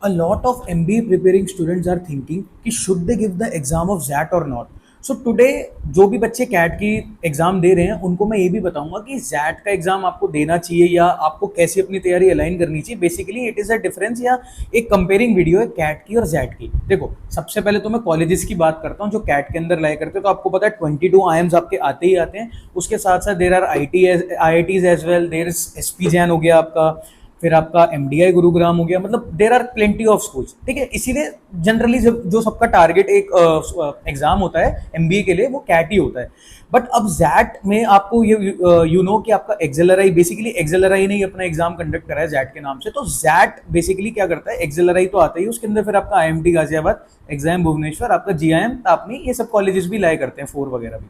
A lot of MBA preparing students are thinking कि should they give the exam of ZAT or not. So today जो भी बच्चे cat की exam दे रहे हैं उनको मैं ये भी बताऊंगा कि जैट का एग्जाम आपको देना चाहिए या आपको कैसे अपनी तैयारी अलाइन करनी चाहिए। Basically it is a difference या एक कंपेयरिंग वीडियो है कैट की और जैट की। देखो सबसे पहले तो मैं कॉलेजेस की बात करता हूँ जो कैट के अंदर लाया करते हैं। तो आपको पता है 22 IIMs आपके आते ही आते हैं। उसके साथ साथ there are IITs as well, there is SP Jain हो गया आपका, फिर आपका MDI गुरुग्राम हो गया, मतलब there are plenty of schools. ठीक है, इसीलिए जनरली जो सबका टारगेट एक एग्जाम होता है MBA के लिए वो कैट ही होता है। बट अब जैट में आपको ये कि आपका एक्सेलराई, बेसिकली एक्सेलराई ने ही अपना एग्जाम कंडक्ट करा है जैट के नाम से। तो जैट बेसिकली क्या करता है, एक्सेलराई तो आता ही, उसके अंदर फिर आपका IMT गाजियाबाद, एग्जाम भुवनेश्वर, आपका GIM तापनी, ये सब कॉलेजेस भी लाया करते हैं, 4 वगैरह भी।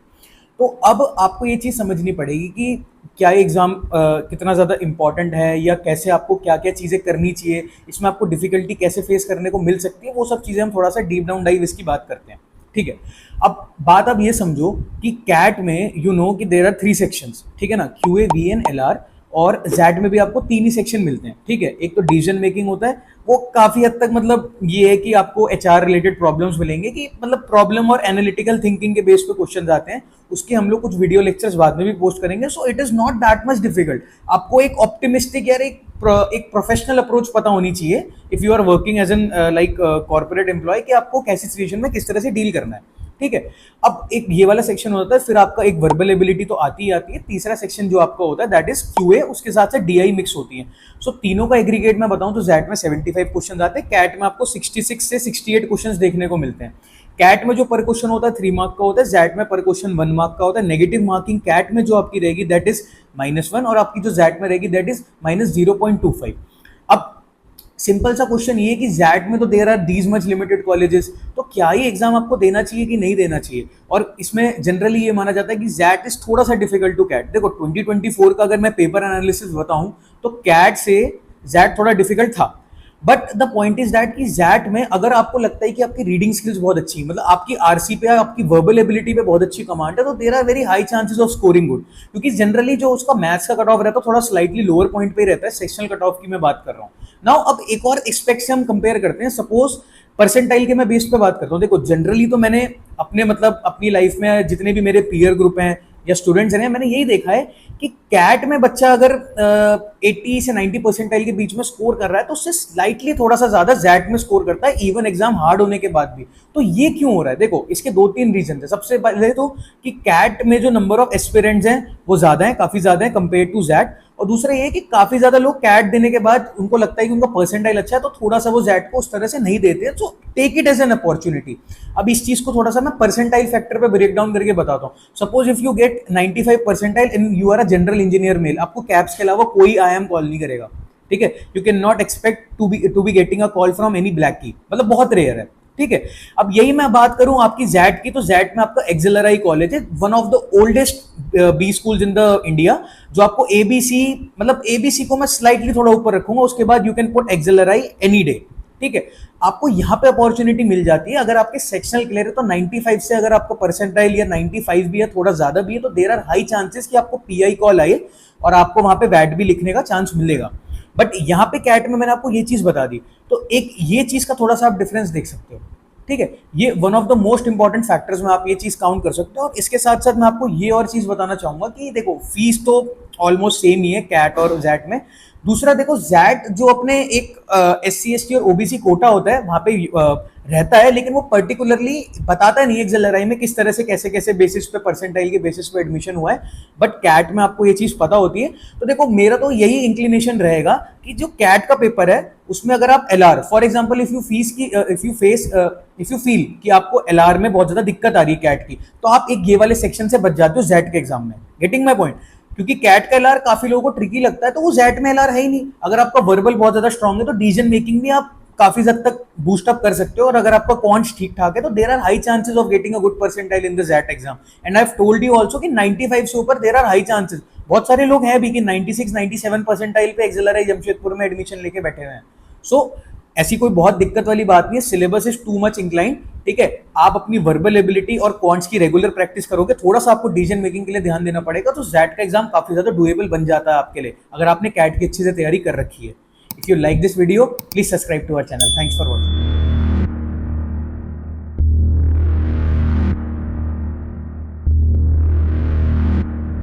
तो अब आपको ये चीज़ समझनी पड़ेगी कि क्या ये एग्ज़ाम कितना ज़्यादा इंपॉर्टेंट है या कैसे आपको क्या क्या चीज़ें करनी चाहिए, इसमें आपको डिफिकल्टी कैसे फेस करने को मिल सकती है, वो सब चीज़ें हम थोड़ा सा डीप डाउन डाइव इसकी बात करते हैं। ठीक है, अब बात आप ये समझो कि कैट में कि देर आर 3 सेक्शंस। ठीक है ना, QA VN LR। और जैट में भी आपको 3 ही सेक्शन मिलते हैं। ठीक है, एक तो डिसीजन मेकिंग होता है, वो काफी हद तक मतलब ये है कि आपको HR रिलेटेड प्रॉब्लम्स मिलेंगे कि मतलब प्रॉब्लम और एनालिटिकल थिंकिंग के बेस पे क्वेश्चन आते हैं। उसके हम लोग कुछ वीडियो लेक्चर्स बाद में भी पोस्ट करेंगे। So it is not that much difficult. आपको एक ऑप्टिमिस्टिक यार एक प्रोफेशनल अप्रोच पता होनी चाहिए if you are working as an like corporate employ, कि आपको कैसी सिचुएशन में किस तरह से डील करना है। ठीक है, अब एक ये वाला सेक्शन होता है, फिर आपका एक वर्बल एबिलिटी तो आती ही आती है। तीसरा सेक्शन जो आपका होता है दैट इज QA, उसके साथ साथ DI मिक्स होती है। सो तीनों का एग्रीगेट मैं बताऊं तो जैट में 75 क्वेश्चन आते हैं, कैट में आपको 66 से 68 क्वेश्चन देखने को मिलते हैं। कैट में जो पर क्वेश्चन होता है 3 मार्क का होता है, जैट में पर क्वेश्चन 1 मार्क का होता है। नेगेटिव मार्किंग कैट में जो आपकी रहेगी दैट इज -1, और आपकी जो जैट में रहेगी दैट इज -0.25। अब सिंपल सा क्वेश्चन ये कि जैट में तो there are these much limited colleges, तो क्या ये एग्जाम आपको देना चाहिए कि नहीं देना चाहिए। और इसमें जनरली ये माना जाता है कि जैट इज थोड़ा सा डिफिकल्ट टू कैट। देखो 2024 का अगर मैं पेपर एनालिसिस बताऊं तो कैट से जैट थोड़ा डिफिकल्ट था। But the point is that कि जैट में अगर आपको लगता है कि आपकी रीडिंग स्किल्स बहुत अच्छी, मतलब आपकी RC पे, आपकी वर्बल एबिलिटी पे बहुत अच्छी कमांड है, तो there are very high chances of scoring good. क्योंकि जनरली जो उसका मैथ्स का कट ऑफ रहता है थोड़ा स्लाइटली लोअर पॉइंट पे ही रहता है। सेक्शनल कट ऑफ की मैं बात कर रहा हूँ। नाउ अब एक और एक्सपेक्ट से हम कंपेयर करते हैं। सपोज परसेंटाइल के मैं बेस पे बात करता हूँ। देखो जनरली तो मैंने अपने मतलब अपनी लाइफ में जितने भी मेरे पीयर ग्रुप हैं या स्टूडेंट्स हैं, मैंने यही देखा है कि कैट में बच्चा अगर 80 से 90 परसेंटाइल के बीच में स्कोर कर रहा है तो उससे स्लाइटली थोड़ा सा ज्यादा जैट में स्कोर करता है, इवन एग्जाम हार्ड होने के बाद भी। तो ये क्यों हो रहा है, देखो इसके 2-3 रीजन है। सबसे पहले तो कि कैट में जो नंबर ऑफ एस्पिरेंट्स हैं वो ज्यादा है, काफी ज्यादा है कंपेयर टू जैट। और दूसरा ये कि काफी ज्यादा लोग कैट देने के बाद उनको लगता है कि उनका परसेंटाइल अच्छा है, तो थोड़ा सा वो जैट को उस तरह से नहीं देते। तो take it as an opportunity. अब इस चीज को थोड़ा सा मैं परसेंटाइल फैक्टर पे ब्रेक डाउन करके बताता हूँ। Suppose if you get 95 percentile in you are a general engineer mail, आपको कैप्स के अलावा कोई IIM कॉल नहीं करेगा। ठीक है, you can not expect to be getting a call from any black की, मतलब बहुत रेयर है। ठीक है, अब यही मैं बात करूं आपकी जैट की, तो जैट में आपका एक्सेलराई कॉलेज है, one of the oldest B schools in the India, जो आपको ABC, मतलब ABC को मैं स्लाइटली थोड़ा ऊपर रखूंगा, उसके बाद you can put accelerate any day. ठीक है, आपको यहाँ पे अपॉर्चुनिटी मिल जाती है अगर आपके सेक्शनल क्लियर है तो 95 से अगर आपको परसेंटाइल या 95 भी है, थोड़ा ज्यादा भी है, तो देर आर हाई चांसेस कि आपको PI कॉल आए और आपको वहां पे वैट भी लिखने का चांस मिलेगा। बट यहाँ पे कैट में मैंने आपको ये चीज बता दी, तो एक ये चीज का थोड़ा सा आप डिफरेंस देख सकते हो। ठीक है, ये one of the most important factors में आप ये चीज काउंट कर सकते हो। और इसके साथ साथ मैं आपको ये और चीज बताना चाहूंगा कि देखो फीस तो ऑलमोस्ट सेम ही है कैट और जैट में। दूसरा देखो, जैट जो अपने एक SC ST और OBC कोटा होता है वहां पे रहता है, लेकिन वो पर्टिकुलरली बताता नहीं एक्सेलराई में किस तरह से कैसे कैसे बेसिस पे, परसेंटाइल के बेसिस पे एडमिशन हुआ है। बट कैट में आपको ये चीज पता होती है। तो देखो मेरा तो यही इंक्लिनेशन रहेगा कि जो कैट का पेपर है उसमें अगर आप LR for example if you feel कि आपको LR में बहुत ज्यादा दिक्कत आ रही है कैट की, तो आप एक ये वाले सेक्शन से बच जाते हो जैट के एग्जाम में। गेटिंग माय पॉइंट, क्योंकि कैट का LR काफी लोगों को ट्रिकी लगता है, तो वो जैट में LR है ही नहीं। अगर आपका वर्बल बहुत ज्यादा स्ट्रांग है तो डिसीजन मेकिंग भी आप काफी हद तक बूस्ट अप कर सकते हो। और अगर आपका कॉन्स ठीक ठाक है तो there are high chances of getting a good percentile in the XAT exam. And I have told you also कि 95 से ऊपर देर आर हाई चांसेस। बहुत सारे लोग हैं भी कि 96 97 परसेंटाइल पे एक्सेलराई जमशेदपुर में एडमिशन लेके बैठे हुए हैं। सो ऐसी कोई बहुत दिक्कत वाली बात नहीं है, syllabus is too much incline. ठीक है, आप अपनी वर्बल एबिलिटी और क्वांट्स की रेगुलर प्रैक्टिस करोगे, थोड़ा सा आपको डिसीजन मेकिंग के लिए ध्यान देना पड़ेगा, तो जैट का एग्जाम काफी ज्यादा डुएबल बन जाता है आपके लिए, अगर आपने कैट की अच्छे से तैयारी कर रखी है। If you like this video please subscribe to our channel. Thanks for watching.